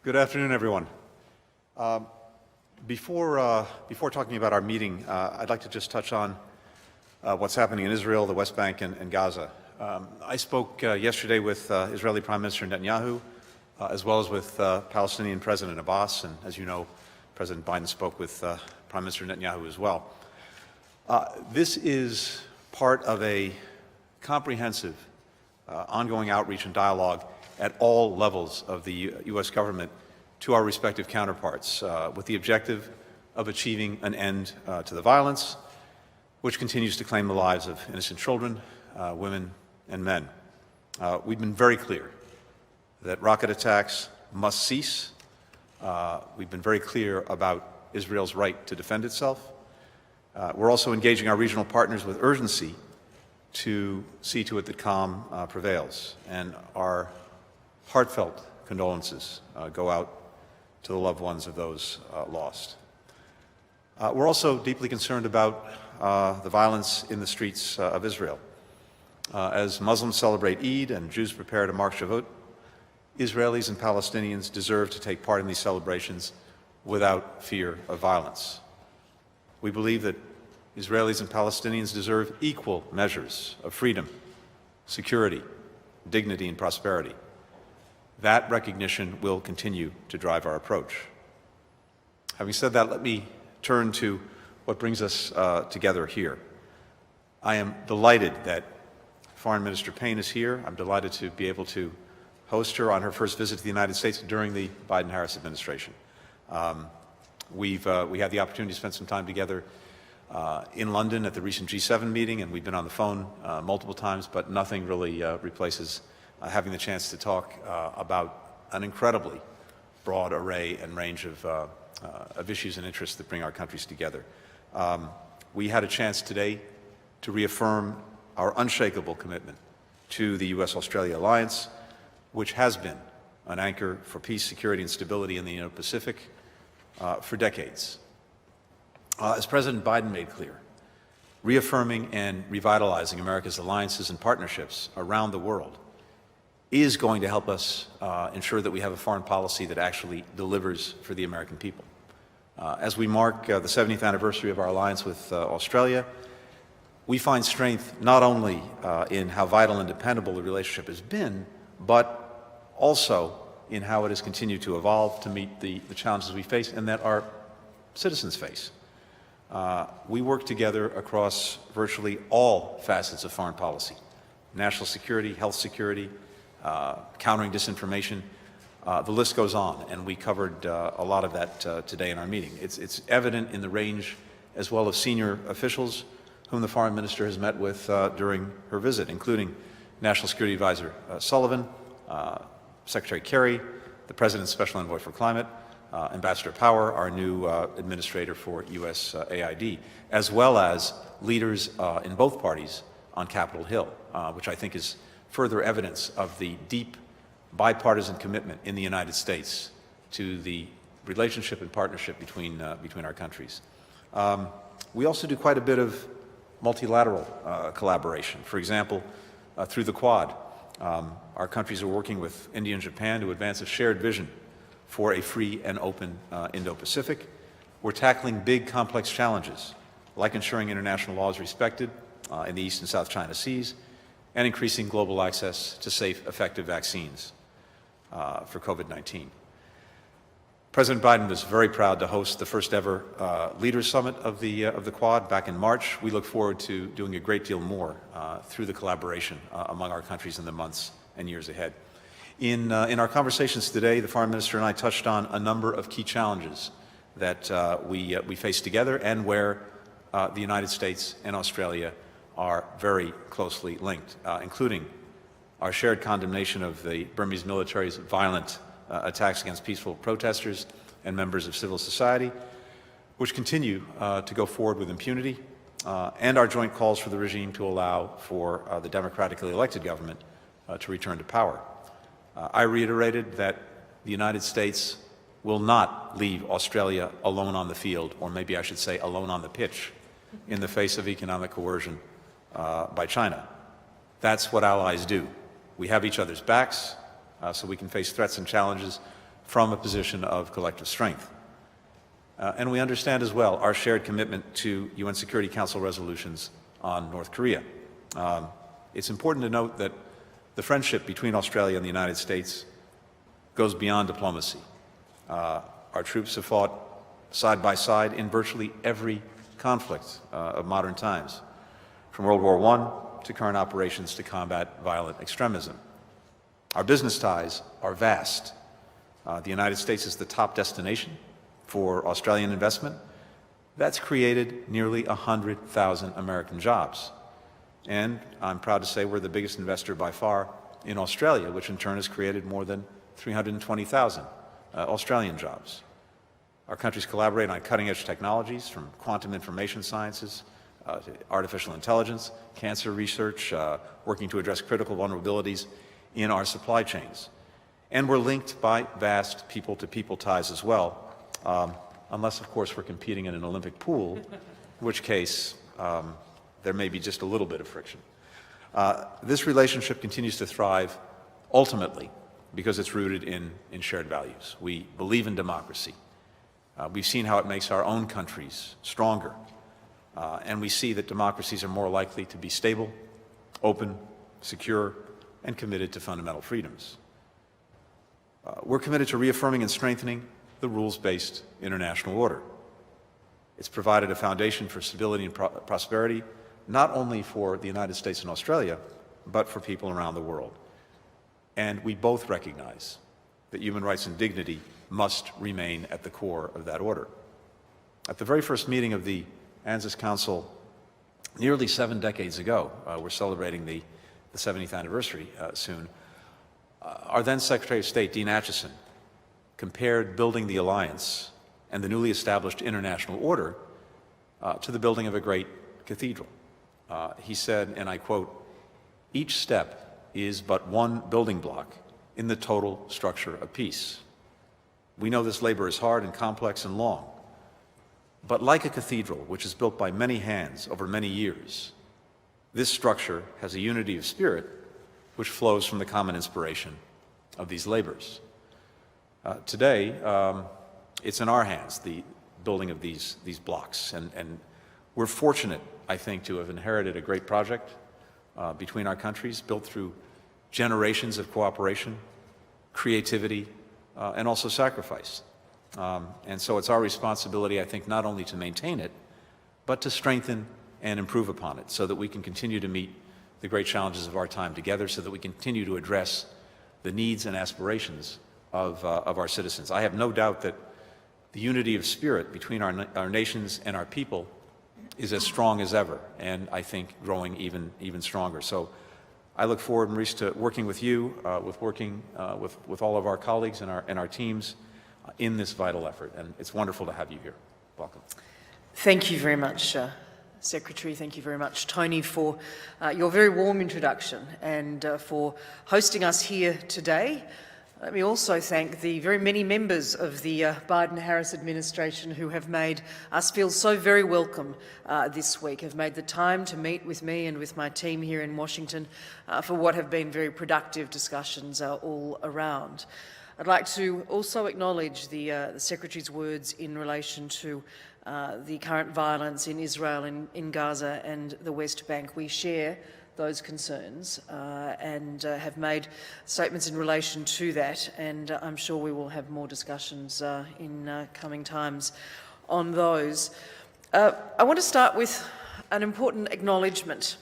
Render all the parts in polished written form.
Good afternoon, everyone. Before talking about our meeting, I'd like to just touch on what's happening in Israel, the West Bank, and Gaza. I spoke yesterday with Israeli Prime Minister Netanyahu, as well as with Palestinian President Abbas, and as you know, President Biden spoke with Prime Minister Netanyahu as well. This is part of a comprehensive ongoing outreach and dialogue at all levels of the U.S. government to our respective counterparts, with the objective of achieving an end to the violence, which continues to claim the lives of innocent children, women, and men. We've been very clear that rocket attacks must cease. We've been very clear about Israel's right to defend itself. We're also engaging our regional partners with urgency to see to it that calm prevails, and our heartfelt condolences go out to the loved ones of those lost. We're also deeply concerned about the violence in the streets of Israel. As Muslims celebrate Eid and Jews prepare to mark Shavuot, Israelis and Palestinians deserve to take part in these celebrations without fear of violence. We believe that Israelis and Palestinians deserve equal measures of freedom, security, dignity, and prosperity. That recognition will continue to drive our approach. Having said that, let me turn to what brings us together here. I am delighted that Foreign Minister Payne is here. I'm delighted to be able to host her on her first visit to the United States during the Biden-Harris administration. We had the opportunity to spend some time together in London at the recent G7 meeting, and we've been on the phone multiple times, but nothing really replaces having the chance to talk about an incredibly broad array and range of issues and interests that bring our countries together. We had a chance today to reaffirm our unshakable commitment to the U.S.-Australia alliance, which has been an anchor for peace, security, and stability in the Indo-Pacific for decades. As President Biden made clear, reaffirming and revitalizing America's alliances and partnerships around the world is going to help us ensure that we have a foreign policy that actually delivers for the American people. As we mark the 70th anniversary of our alliance with Australia, we find strength not only in how vital and dependable the relationship has been, but also in how it has continued to evolve to meet the challenges we face and that our citizens face. We work together across virtually all facets of foreign policy: national security, health security, countering disinformation. The list goes on, and we covered a lot of that today in our meeting. It's evident in the range as well of senior officials whom the Foreign Minister has met with during her visit, including National Security Advisor Sullivan, Secretary Kerry, the President's Special Envoy for Climate, Ambassador Power, our new administrator for USAID, as well as leaders in both parties on Capitol Hill, which I think is further evidence of the deep bipartisan commitment in the United States to the relationship and partnership between our countries. We also do quite a bit of multilateral collaboration. For example, through the Quad, our countries are working with India and Japan to advance a shared vision for a free and open Indo-Pacific. We're tackling big, complex challenges, like ensuring international law is respected in the East and South China Seas, and increasing global access to safe, effective vaccines for COVID-19. President Biden was very proud to host the first ever Leaders Summit of the Quad back in March. We look forward to doing a great deal more through the collaboration among our countries in the months and years ahead. In our conversations today, the Foreign Minister and I touched on a number of key challenges that we face together, and where the United States and Australia are very closely linked, including our shared condemnation of the Burmese military's violent attacks against peaceful protesters and members of civil society, which continue to go forward with impunity, and our joint calls for the regime to allow for the democratically elected government to return to power. I reiterated that the United States will not leave Australia alone on the field, or maybe I should say alone on the pitch, in the face of economic coercion by China. That's what allies do. We have each other's backs so we can face threats and challenges from a position of collective strength. And we understand as well our shared commitment to UN Security Council resolutions on North Korea. It's important to note that the friendship between Australia and the United States goes beyond diplomacy. Our troops have fought side by side in virtually every conflict of modern times, from World War I to current operations to combat violent extremism. Our business ties are vast. The United States is the top destination for Australian investment. That's created nearly 100,000 American jobs. And I'm proud to say we're the biggest investor by far in Australia, which in turn has created more than 320,000 Australian jobs. Our countries collaborate on cutting-edge technologies, from quantum information sciences to artificial intelligence, cancer research, working to address critical vulnerabilities in our supply chains. And we're linked by vast people-to-people ties as well, unless, of course, we're competing in an Olympic pool, in which case there may be just a little bit of friction. This relationship continues to thrive ultimately because it's rooted in shared values. We believe in democracy. We've seen how it makes our own countries stronger. And we see that democracies are more likely to be stable, open, secure, and committed to fundamental freedoms. We're committed to reaffirming and strengthening the rules-based international order. It's provided a foundation for stability and prosperity, not only for the United States and Australia, but for people around the world. And we both recognize that human rights and dignity must remain at the core of that order. At the very first meeting of the ANZUS Council nearly 7 decades ago, we're celebrating the 70th anniversary soon, our then Secretary of State, Dean Acheson, compared building the alliance and the newly established international order to the building of a great cathedral. He said, and I quote, "Each step is but one building block in the total structure of peace. We know this labor is hard and complex and long, but like a cathedral, which is built by many hands over many years, this structure has a unity of spirit which flows from the common inspiration of these labors." Today, it's in our hands, the building of these blocks, and we're fortunate, I think, to have inherited a great project between our countries, built through generations of cooperation, creativity, and also sacrifice. And so it's our responsibility, I think, not only to maintain it, but to strengthen and improve upon it so that we can continue to meet the great challenges of our time together, so that we continue to address the needs and aspirations of our citizens. I have no doubt that the unity of spirit between our nations and our people is as strong as ever, and I think growing even stronger. So I look forward, Maurice, to working with you, with all of our colleagues and our teams in this vital effort, and it's wonderful to have you here. Welcome. Thank you very much, Secretary. Thank you very much, Tony, for your very warm introduction and for hosting us here today. Let me also thank the very many members of the Biden-Harris administration who have made us feel so very welcome this week, have made the time to meet with me and with my team here in Washington for what have been very productive discussions all around. I'd like to also acknowledge the Secretary's words in relation to the current violence in Israel, in Gaza and the West Bank. We share those concerns and have made statements in relation to that, and I'm sure we will have more discussions in coming times on those. I want to start with an important acknowledgement.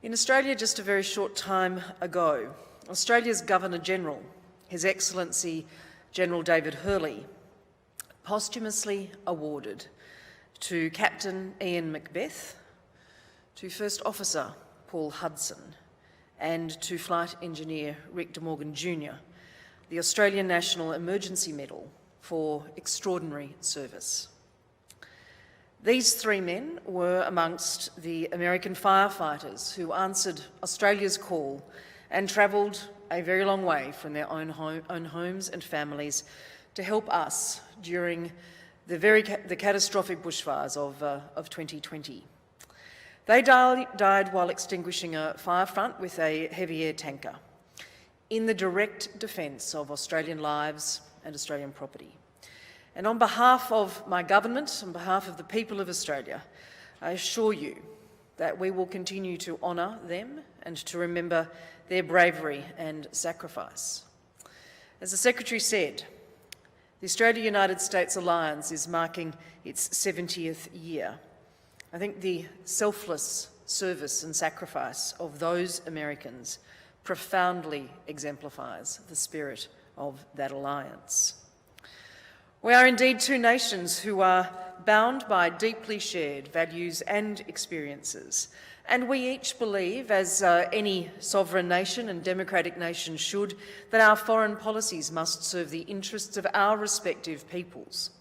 In Australia, just a very short time ago, Australia's Governor-General, His Excellency General David Hurley, posthumously awarded to Captain Ian Macbeth, to First Officer Paul Hudson, and to Flight Engineer Rick De Morgan Jr. the Australian National Emergency Medal for extraordinary service. These three men were amongst the American firefighters who answered Australia's call and travelled a very long way from their own homes and families to help us during the catastrophic bushfires of 2020. They died while extinguishing a fire front with a heavy air tanker. in the direct defence of Australian lives and Australian property. And on behalf of my government, on behalf of the people of Australia, I assure you that we will continue to honour them and to remember their bravery and sacrifice. As the Secretary said, the Australia-United States alliance is marking its 70th year. I think the selfless service and sacrifice of those Americans profoundly exemplifies the spirit of that alliance. We are indeed two nations who are bound by deeply shared values and experiences, and we each believe, as any sovereign nation and democratic nation should, that our foreign policies must serve the interests of our respective peoples.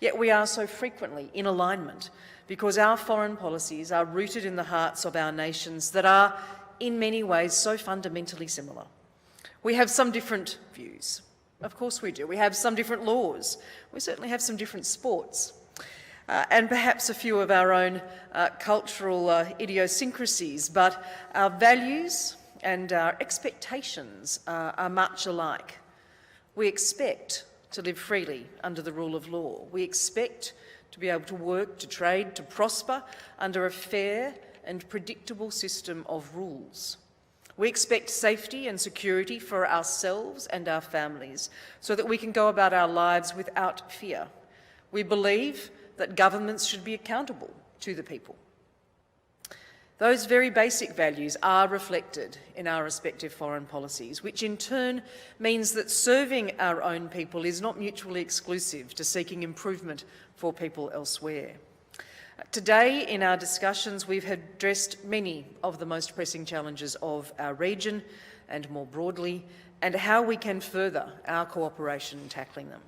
Yet we are so frequently in alignment because our foreign policies are rooted in the hearts of our nations that are, in many ways, so fundamentally similar. We have some different views. Of course we do. We have some different laws. We certainly have some different sports. And perhaps a few of our own cultural idiosyncrasies, but our values and our expectations are much alike. We expect to live freely under the rule of law. We expect to be able to work, to trade, to prosper under a fair and predictable system of rules. We expect safety and security for ourselves and our families so that we can go about our lives without fear. We believe that governments should be accountable to the people. Those very basic values are reflected in our respective foreign policies, which in turn means that serving our own people is not mutually exclusive to seeking improvement for people elsewhere. Today, in our discussions, we've addressed many of the most pressing challenges of our region and more broadly, and how we can further our cooperation in tackling them.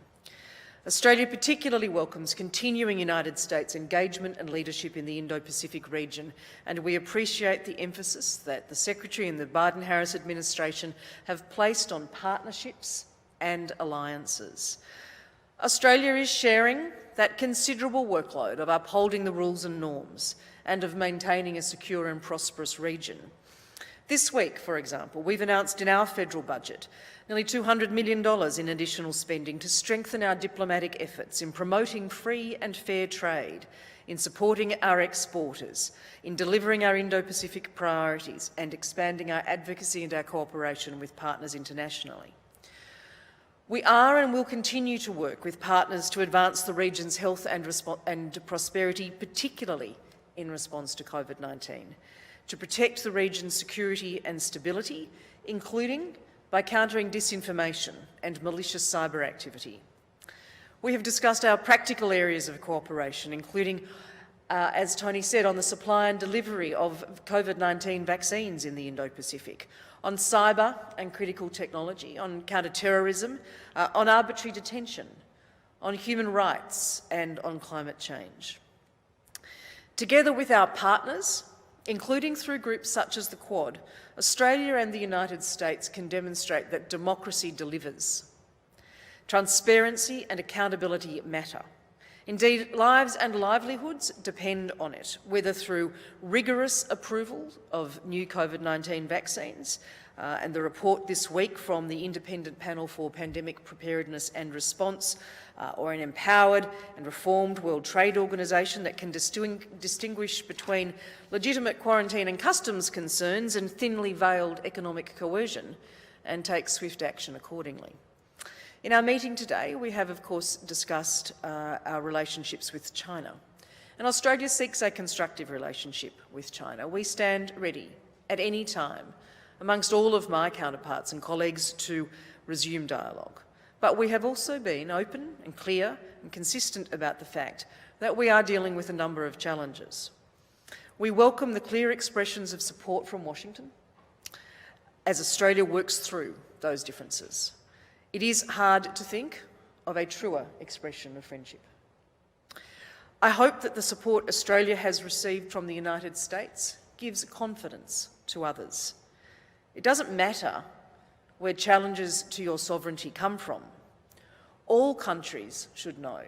Australia particularly welcomes continuing United States engagement and leadership in the Indo-Pacific region, and we appreciate the emphasis that the Secretary and the Biden-Harris administration have placed on partnerships and alliances. Australia is sharing that considerable workload of upholding the rules and norms and of maintaining a secure and prosperous region. This week, for example, we've announced in our federal budget nearly $200 million in additional spending to strengthen our diplomatic efforts in promoting free and fair trade, in supporting our exporters, in delivering our Indo-Pacific priorities and expanding our advocacy and our cooperation with partners internationally. We are and will continue to work with partners to advance the region's health and prosperity, particularly in response to COVID-19, to protect the region's security and stability, including by countering disinformation and malicious cyber activity. We have discussed our practical areas of cooperation, including, as Tony said, on the supply and delivery of COVID-19 vaccines in the Indo-Pacific, on cyber and critical technology, on counter-terrorism, on arbitrary detention, on human rights and on climate change. Together with our partners, including through groups such as the Quad, Australia and the United States can demonstrate that democracy delivers. Transparency and accountability matter. Indeed, lives and livelihoods depend on it, whether through rigorous approval of new COVID-19 vaccines, and the report this week from the Independent Panel for Pandemic Preparedness and Response, or an empowered and reformed World Trade Organization that can distinguish between legitimate quarantine and customs concerns and thinly veiled economic coercion, and take swift action accordingly. In our meeting today, we have, of course, discussed our relationships with China. And Australia seeks a constructive relationship with China. We stand ready at any time, amongst all of my counterparts and colleagues, to resume dialogue. But we have also been open and clear and consistent about the fact that we are dealing with a number of challenges. We welcome the clear expressions of support from Washington as Australia works through those differences. It is hard to think of a truer expression of friendship. I hope that the support Australia has received from the United States gives confidence to others. It doesn't matter where challenges to your sovereignty come from. All countries should know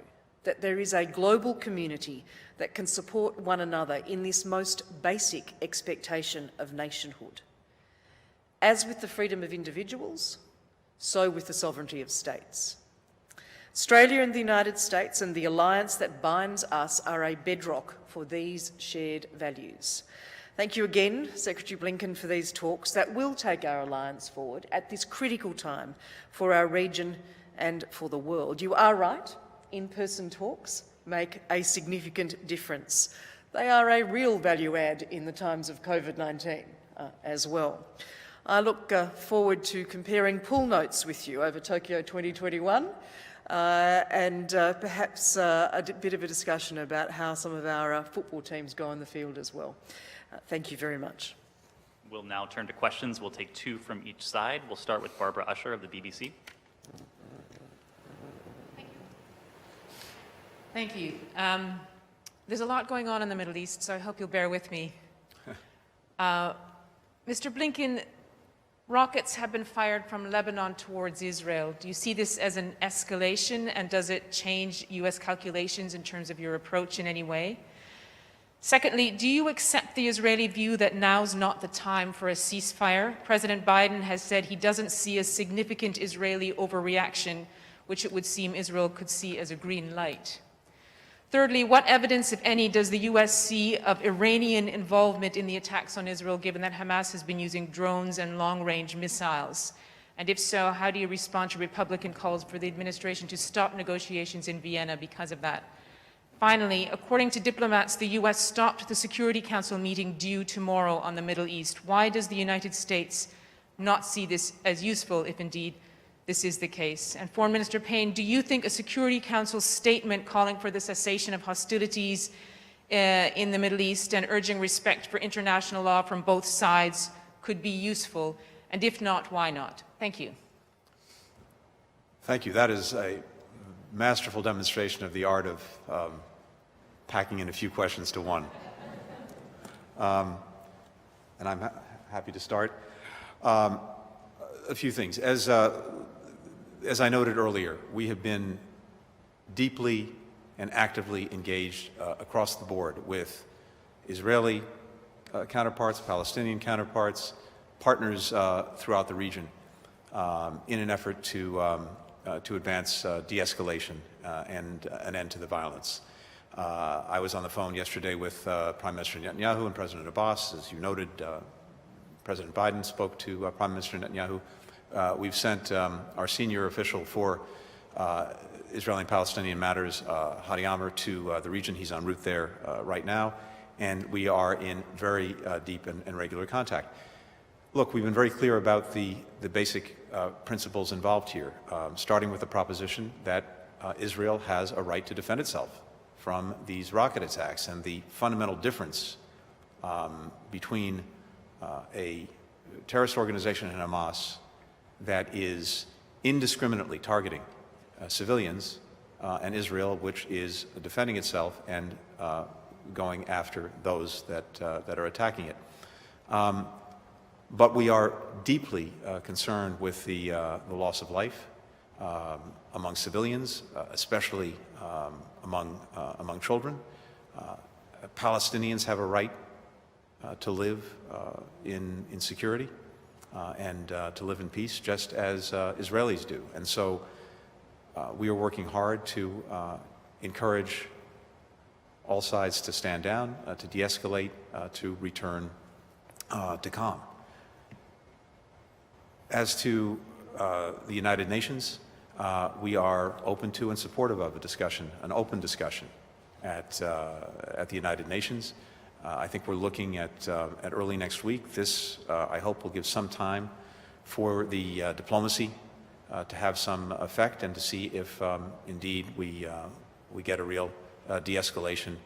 that there is a global community that can support one another in this most basic expectation of nationhood. As with the freedom of individuals, so with the sovereignty of states. Australia and the United States and the alliance that binds us are a bedrock for these shared values. Thank you again, Secretary Blinken, for these talks that will take our alliance forward at this critical time for our region and for the world. You are right, in-person talks make a significant difference. They are a real value add in the times of COVID-19 as well. I look forward to comparing pool notes with you over Tokyo 2021 and perhaps a bit of a discussion about how some of our football teams go on the field as well. Thank you very much. We'll now turn to questions. We'll take two from each side. We'll start with Barbara Usher of the BBC. Thank you. There's a lot going on in the Middle East, so I hope you'll bear with me. Mr. Blinken, rockets have been fired from Lebanon towards Israel. Do you see this as an escalation, and does it change U.S. calculations in terms of your approach in any way? Secondly, do you accept the Israeli view that now's not the time for a ceasefire? President Biden has said he doesn't see a significant Israeli overreaction, which it would seem Israel could see as a green light. Thirdly, what evidence, if any, does the U.S. see of Iranian involvement in the attacks on Israel, given that Hamas has been using drones and long-range missiles? And if so, how do you respond to Republican calls for the administration to stop negotiations in Vienna because of that? Finally, according to diplomats, the U.S. stopped the Security Council meeting due tomorrow on the Middle East. Why does the United States not see this as useful, if indeed this is the case? And Foreign Minister Payne, do you think a Security Council statement calling for the cessation of hostilities in the Middle East and urging respect for international law from both sides could be useful? And if not, why not? Thank you. Thank you. That is a masterful demonstration of the art of packing in a few questions to one. And I'm happy to start. A few things. As I noted earlier, we have been deeply and actively engaged across the board with Israeli counterparts, Palestinian counterparts, partners throughout the region in an effort to advance de-escalation and an end to the violence. I was on the phone yesterday with Prime Minister Netanyahu and President Abbas. As you noted, President Biden spoke to Prime Minister Netanyahu. We've sent our senior official for Israeli and Palestinian matters, Hadi Amr, to the region. He's en route there right now, and we are in very deep and regular contact. Look, we've been very clear about the basic principles involved here, starting with the proposition that Israel has a right to defend itself from these rocket attacks, and the fundamental difference between a terrorist organization and Hamas that is indiscriminately targeting civilians and Israel, which is defending itself and going after those that are attacking it. But we are deeply concerned with the loss of life among civilians, especially among children. Palestinians have a right to live in security and to live in peace, just as Israelis do. And so we are working hard to encourage all sides to stand down, to de-escalate, to return to calm. As to the United Nations, we are open to and supportive of a discussion, an open discussion at the United Nations. I think we're looking at early next week. This, I hope, will give some time for the diplomacy to have some effect and to see if indeed we get a real de-escalation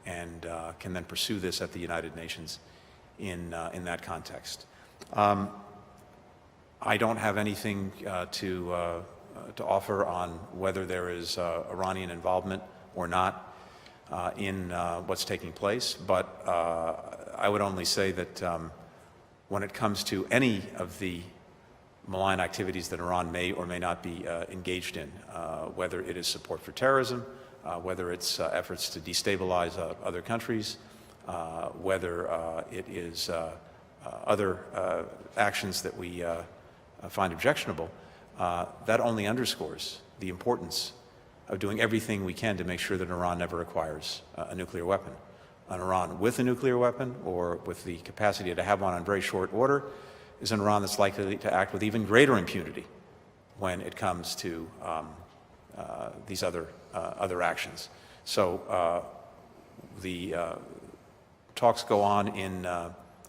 and can then pursue this at the United Nations in that context. I don't have anything to offer on whether there is Iranian involvement or not in what's taking place, but I would only say that when it comes to any of the malign activities that Iran may or may not be engaged in, whether it is support for terrorism, whether it's efforts to destabilize other countries, whether it is other actions that we find objectionable, that only underscores the importance of doing everything we can to make sure that Iran never acquires a nuclear weapon. An Iran with a nuclear weapon or with the capacity to have one on very short order is an Iran that's likely to act with even greater impunity when it comes to these other actions. So the talks go on in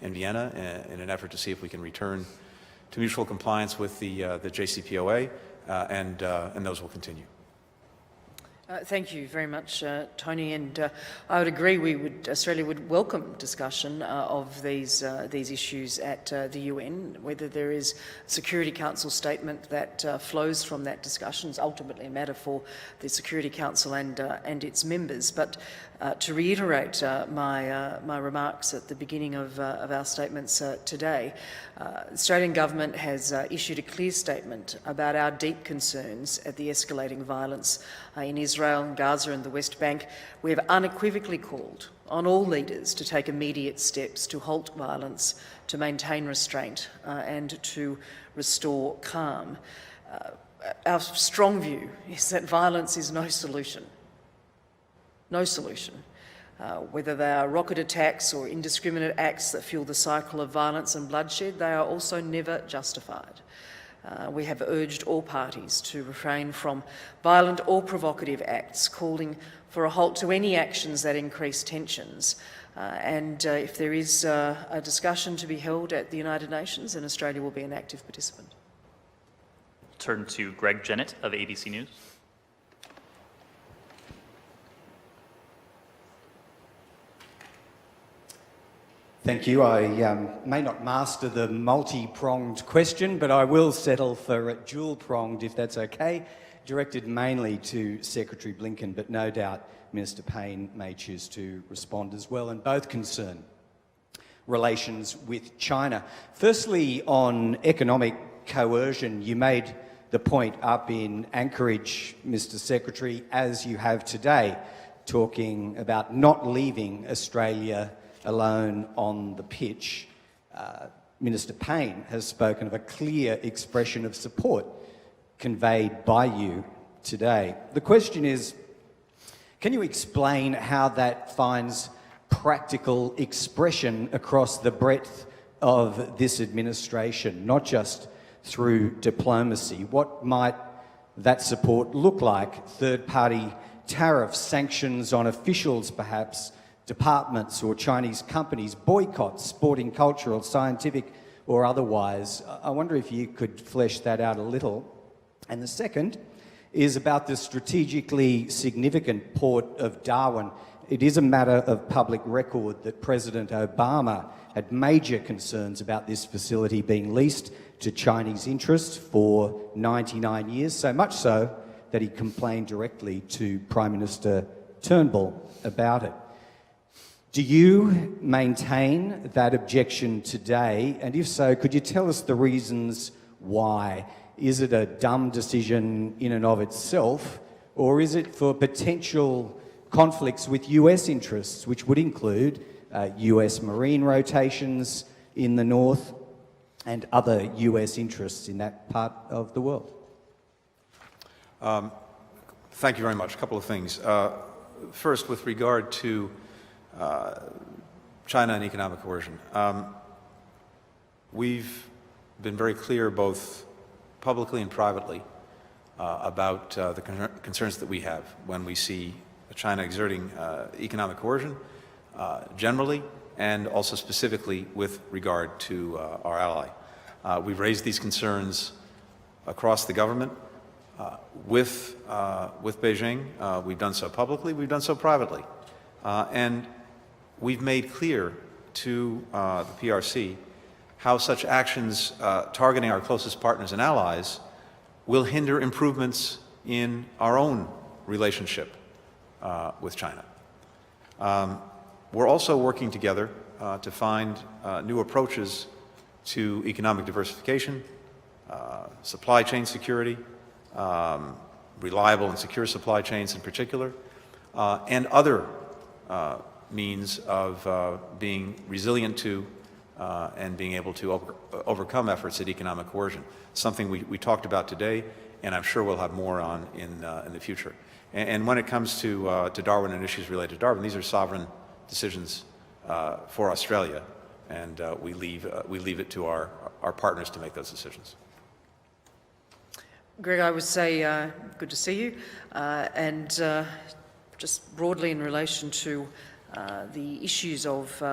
Vienna in an effort to see if we can return to mutual compliance with the JCPOA, and those will continue. Thank you very much, Tony. And I would agree. Australia would welcome discussion of these issues at the UN. Whether there is a Security Council statement that flows from that discussion is ultimately a matter for the Security Council and its members. But to reiterate my remarks at the beginning of our statements today, the Australian government has issued a clear statement about our deep concerns at the escalating violence in Israel and Gaza and the West Bank. We have unequivocally called on all leaders to take immediate steps to halt violence, to maintain restraint and to restore calm. Our strong view is that violence is no solution. No solution. Whether they are rocket attacks or indiscriminate acts that fuel the cycle of violence and bloodshed, they are also never justified. We have urged all parties to refrain from violent or provocative acts, calling for a halt to any actions that increase tensions. And if there is a discussion to be held at the United Nations, then Australia will be an active participant. Turn to Greg Jennett of ABC News. Thank you. I may not master the multi-pronged question, but I will settle for a dual-pronged, if that's okay, directed mainly to Secretary Blinken, but no doubt Minister Payne may choose to respond as well, and both concern relations with China. Firstly, on economic coercion, you made the point up in Anchorage, Mr. Secretary, as you have today, talking about not leaving Australia alone on the pitch. Minister Payne has spoken of a clear expression of support conveyed by you today. The question is, can you explain how that finds practical expression across the breadth of this administration, not just through diplomacy? What might that support look like? Third-party tariffs, sanctions on officials perhaps, departments or Chinese companies, boycotts, sporting, cultural, scientific or otherwise. I wonder if you could flesh that out a little. And the second is about the strategically significant port of Darwin. It is a matter of public record that President Obama had major concerns about this facility being leased to Chinese interests for 99 years, so much so that he complained directly to Prime Minister Turnbull about it. Do you maintain that objection today? And if so, could you tell us the reasons why? Is it a dumb decision in and of itself, or is it for potential conflicts with US interests, which would include US marine rotations in the north and other US interests in that part of the world? Thank you very much. A couple of things. First, with regard to China and economic coercion. We've been very clear both publicly and privately about the concerns that we have when we see China exerting economic coercion generally and also specifically with regard to our ally. We've raised these concerns across the government with Beijing. We've done so publicly, we've done so privately. And we've made clear to the PRC how such actions targeting our closest partners and allies will hinder improvements in our own relationship with China. We're also working together to find new approaches to economic diversification, supply chain security, reliable and secure supply chains in particular, and other means of being resilient to and being able to overcome efforts at economic coercion. Something we talked about today, and I'm sure we'll have more on in the future. And when it comes to Darwin and issues related to Darwin, these are sovereign decisions for Australia, and we leave it to our partners to make those decisions. Greg, I would say good to see you, and just broadly in relation to the issues of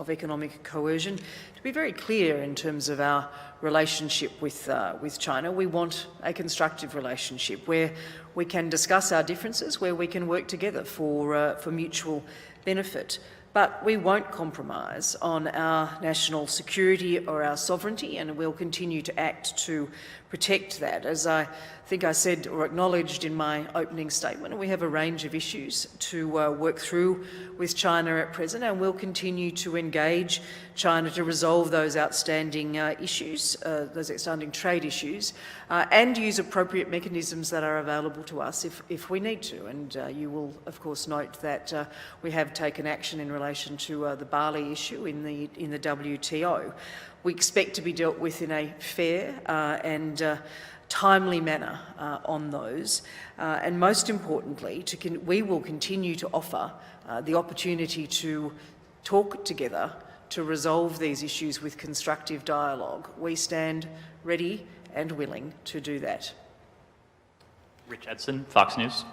economic coercion, to be very clear in terms of our relationship with China, we want a constructive relationship where we can discuss our differences, where we can work together for mutual benefit. But we won't compromise on our national security or our sovereignty, and we'll continue to act to protect that. As I think I said or acknowledged in my opening statement, we have a range of issues to work through with China at present, and we'll continue to engage China to resolve those outstanding issues, those outstanding trade issues, and use appropriate mechanisms that are available to us if we need to. And you will, of course, note that we have taken action in relation to the barley issue in the WTO. We expect to be dealt with in a fair and timely manner on those, and most importantly, we will continue to offer the opportunity to talk together to resolve these issues with constructive dialogue. We stand ready and willing to do that. Rich Edson, Fox News.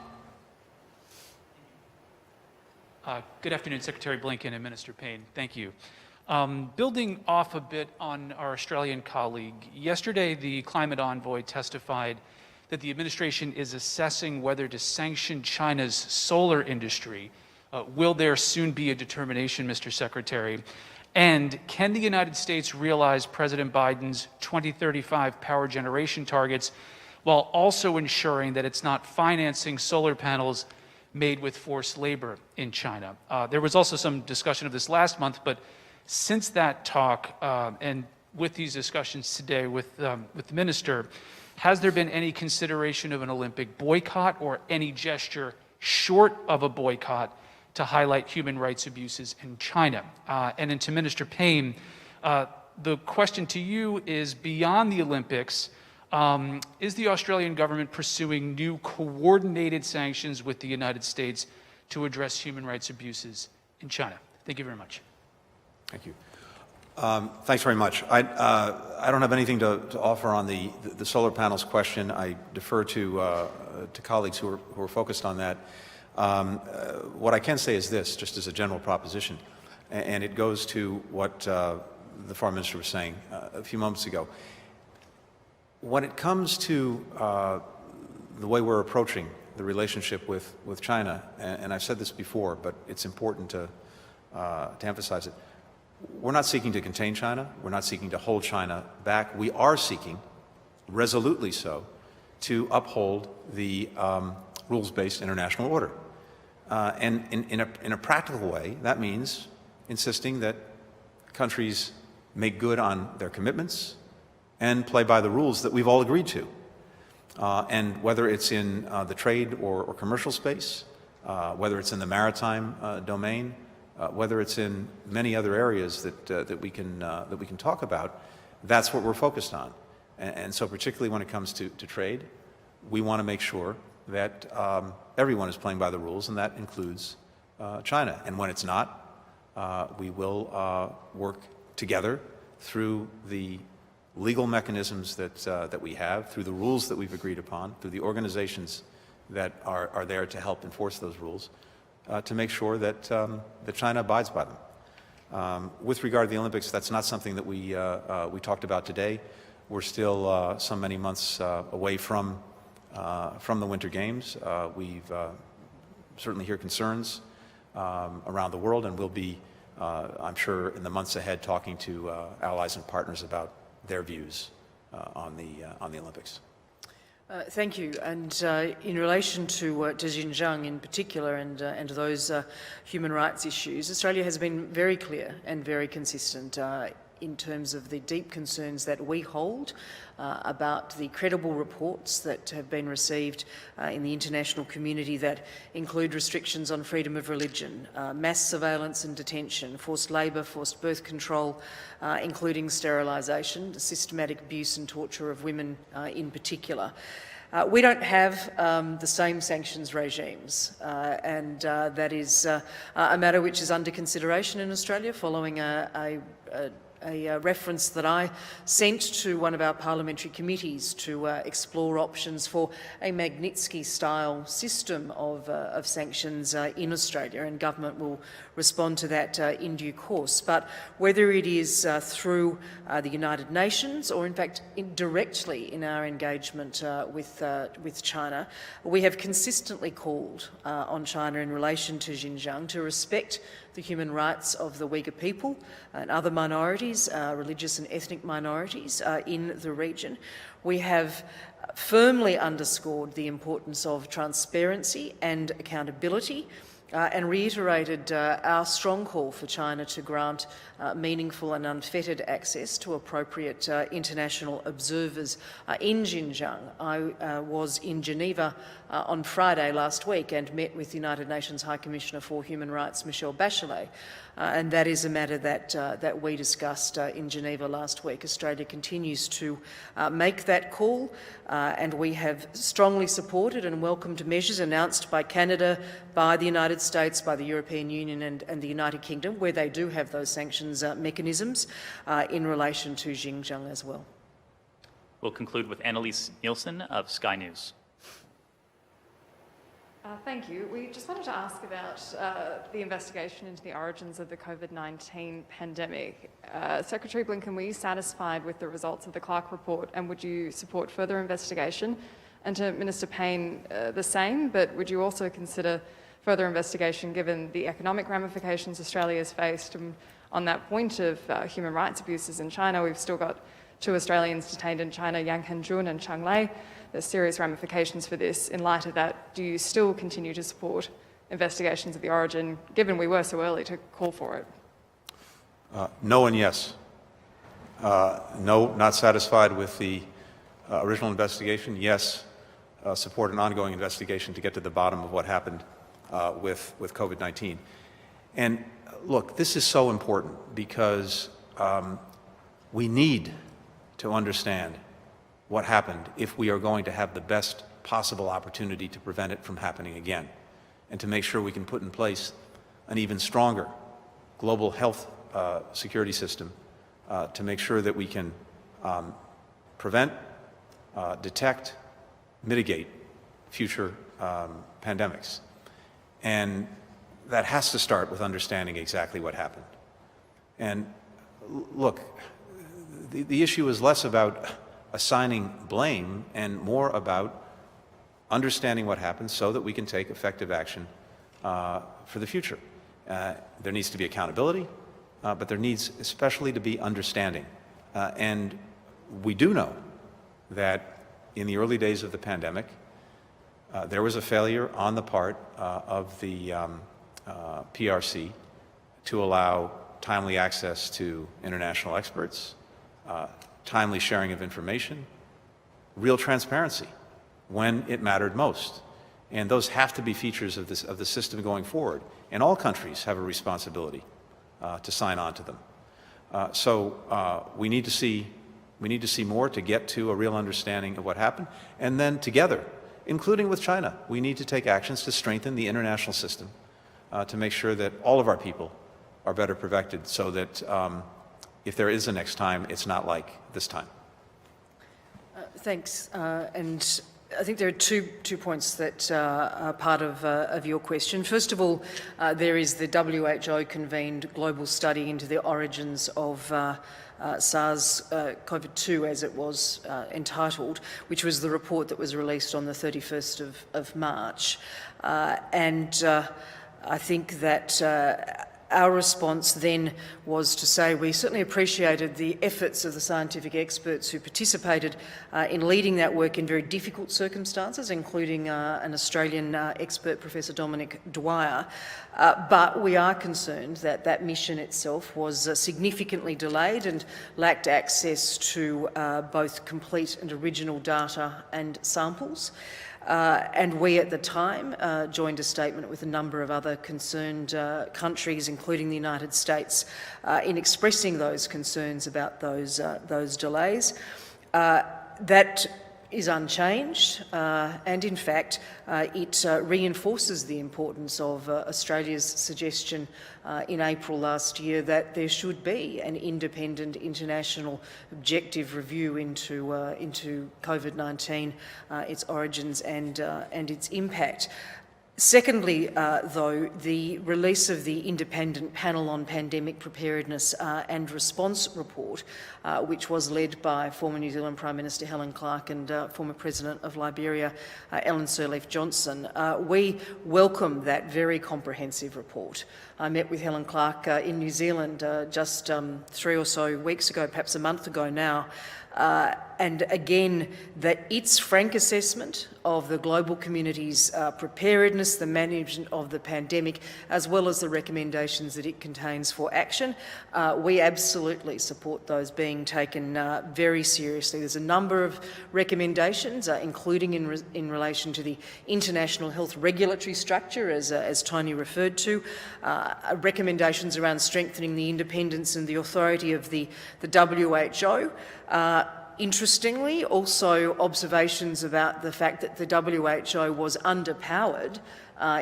Good afternoon, Secretary Blinken and Minister Payne. Thank you. Building off a bit on our Australian colleague, yesterday the climate envoy testified that the administration is assessing whether to sanction China's solar industry. Will there soon be a determination, Mr. Secretary? And can the United States realize President Biden's 2035 power generation targets while also ensuring that it's not financing solar panels made with forced labor in China? There was also some discussion of this last month, but since that talk and with these discussions today with the minister, has there been any consideration of an Olympic boycott or any gesture short of a boycott to highlight human rights abuses in China? And then to Minister Payne, the question to you is, beyond the Olympics, is the Australian government pursuing new coordinated sanctions with the United States to address human rights abuses in China? Thank you very much. Thank you. Thanks very much. I don't have anything to offer on the solar panels question. I defer to colleagues who are focused on that. What I can say is this, just as a general proposition, and it goes to what the Foreign Minister was saying a few moments ago. When it comes to the way we're approaching the relationship with China, and I've said this before, but it's important to emphasize it, we're not seeking to contain China. We're not seeking to hold China back. We are seeking, resolutely so, to uphold the rules-based international order. And in a practical way, that means insisting that countries make good on their commitments and play by the rules that we've all agreed to. And whether it's in the trade or commercial space, whether it's in the maritime domain, whether it's in many other areas that we can talk about, that's what we're focused on. And so particularly when it comes to trade, we want to make sure that everyone is playing by the rules, and that includes China. And when it's not, we will work together through the legal mechanisms that we have, through the rules that we've agreed upon, through the organizations that are there to help enforce those rules, to make sure that China abides by them. With regard to the Olympics, that's not something that we talked about today. We're still so many months away from the Winter Games. We've certainly hear concerns around the world, and we'll be, I'm sure, in the months ahead, talking to allies and partners about their views on the Olympics. Thank you. And in relation to Xinjiang in particular and to those human rights issues, Australia has been very clear and very consistent in terms of the deep concerns that we hold about the credible reports that have been received in the international community that include restrictions on freedom of religion, mass surveillance and detention, forced labour, forced birth control, including sterilisation, systematic abuse and torture of women in particular. We don't have the same sanctions regimes, and that is a matter which is under consideration in Australia following a reference that I sent to one of our parliamentary committees to explore options for a Magnitsky-style system of sanctions in Australia, and government will respond to that in due course. But whether it is through the United Nations or in fact directly in our engagement with China, we have consistently called on China in relation to Xinjiang to respect the human rights of the Uyghur people and other minorities, religious and ethnic minorities in the region. We have firmly underscored the importance of transparency and accountability and reiterated our strong call for China to grant meaningful and unfettered access to appropriate international observers in Xinjiang. I was in Geneva on Friday last week and met with the United Nations High Commissioner for Human Rights, Michelle Bachelet, and that is a matter that we discussed in Geneva last week. Australia continues to make that call, and we have strongly supported and welcomed measures announced by Canada, by the United States, by the European Union and the United Kingdom, where they do have those sanctions mechanisms in relation to Xinjiang as well. We'll conclude with Annalise Nielsen of Sky News. Thank you. We just wanted to ask about the investigation into the origins of the COVID-19 pandemic. Secretary Blinken, were you satisfied with the results of the Clark report, and would you support further investigation? And to Minister Payne, the same, but would you also consider further investigation given the economic ramifications Australia has faced? And on that point of human rights abuses in China, we've still got 2 Australians detained in China, Yang Henjun and Chang Lei. There's serious ramifications for this. In light of that, do you still continue to support investigations of the origin, given we were so early to call for it? No and yes. No, not satisfied with the original investigation. Yes, support an ongoing investigation to get to the bottom of what happened with COVID-19. And look, this is so important because we need to understand what happened if we are going to have the best possible opportunity to prevent it from happening again, and to make sure we can put in place an even stronger global health security system to make sure that we can prevent, detect, mitigate future pandemics. And that has to start with understanding exactly what happened. And look, the issue is less about assigning blame and more about understanding what happened so that we can take effective action for the future. There needs to be accountability, but there needs especially to be understanding. And we do know that in the early days of the pandemic, there was a failure on the part of the PRC to allow timely access to international experts, timely sharing of information, real transparency when it mattered most. And those have to be features of the system going forward. And all countries have a responsibility to sign on to them. So we need to see more to get to a real understanding of what happened. And then together, including with China, we need to take actions to strengthen the international system to make sure that all of our people are better protected so that if there is a next time, it's not like this time. Thanks. And I think there are two points that are part of your question. First of all, there is the WHO-convened global study into the origins of SARS-CoV-2, as it was entitled, which was the report that was released on the 31st of March. I think that our response then was to say we certainly appreciated the efforts of the scientific experts who participated in leading that work in very difficult circumstances, including an Australian expert, Professor Dominic Dwyer, but we are concerned that that mission itself was significantly delayed and lacked access to both complete and original data and samples. And we at the time joined a statement with a number of other concerned countries, including the United States, in expressing those concerns about those delays. That is unchanged, and in fact it reinforces the importance of Australia's suggestion in April last year that there should be an independent international objective review into COVID-19, its origins and its impact. Secondly, though, the release of the Independent Panel on Pandemic Preparedness and Response report, which was led by former New Zealand Prime Minister Helen Clark and former President of Liberia, Ellen Sirleaf-Johnson, we welcome that very comprehensive report. I met with Helen Clark in New Zealand just 3 or so weeks ago, perhaps a month ago now, and again, that its frank assessment of the global community's preparedness, the management of the pandemic, as well as the recommendations that it contains for action, we absolutely support those being taken very seriously. There's a number of recommendations, including in relation to the international health regulatory structure, as Tony referred to, recommendations around strengthening the independence and the authority of the WHO. Interestingly, also observations about the fact that the WHO was underpowered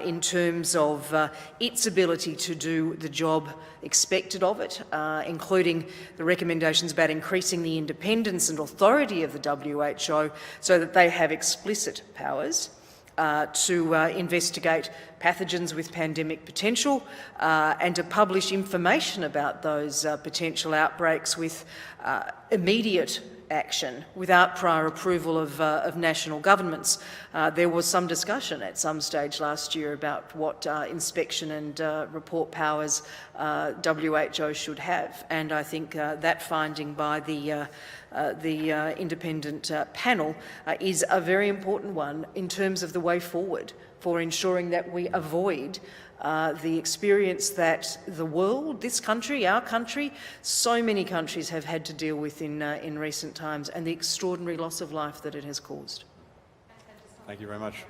in terms of its ability to do the job expected of it, including the recommendations about increasing the independence and authority of the WHO so that they have explicit powers to investigate pathogens with pandemic potential and to publish information about those potential outbreaks with immediate action without prior approval of national governments. There was some discussion at some stage last year about what inspection and report powers WHO should have, and I think that finding by the independent panel is a very important one in terms of the way forward for ensuring that we avoid the experience that the world, this country, our country, so many countries have had to deal with in recent times, and the extraordinary loss of life that it has caused. Thank you very much.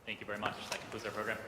Thank you very much. That concludes our program.